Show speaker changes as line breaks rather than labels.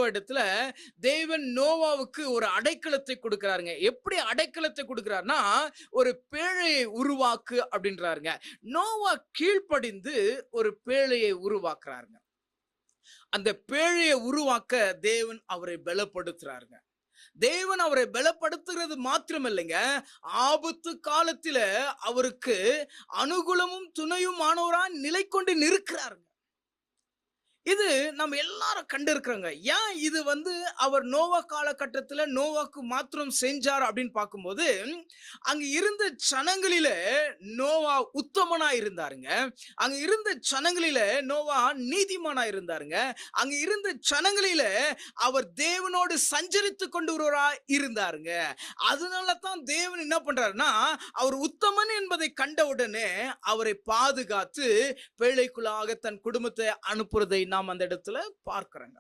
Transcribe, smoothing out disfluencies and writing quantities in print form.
நோவா இடத்துல தேவன் நோவாவுக்கு ஒரு அடைக்கலத்தை கொடுக்கிறாருங்க. எப்படி அடைக்கலத்தை கொடுக்கிறார்னா, ஒரு பேழையை உருவாக்கு அப்படின்றாருங்க. நோவா கீழ்ப்படிந்து ஒரு பேழையை உருவாக்குறாருங்க. அந்த பேழையை உருவாக்க தேவன் அவரை பலப்படுத்துறாருங்க. தேவன் அவரை பலப்படுத்துகிறது மாத்திரம் இல்லைங்க, ஆபத்து காலத்தில அவருக்கு அனுகூலமும் துணையும் ஆனவரா நிலை கொண்டு நிற்கிறாருங்க. இது நம்ம எல்லாரும் கண்டிருக்கிறோங்க. ஏன் இது அவர் நோவா காலகட்டத்தில நோவாக்கு மாத்திரம் செஞ்சார் அப்படின்னு பார்க்கும்போது, அங்க இருந்த ஜனங்களில நோவா உத்தமனா இருந்தாருங்க. அங்க இருந்த ஜனங்களில நோவா நீதிமானா இருந்தாருங்க. அங்க இருந்த ஜனங்களில அவர் தேவனோடு சஞ்சரித்துக் கொண்டு வருவரா இருந்தாருங்க. அதனால தான் தேவன் என்ன பண்றாருன்னா, அவர் உத்தமன் என்பதை கண்டவுடனே அவரை பாதுகாத்து பேழைக்குள்ளாக தன் குடும்பத்தை அனுப்புறதை நாம் அந்த இடத்துல பார்க்கிறோங்க.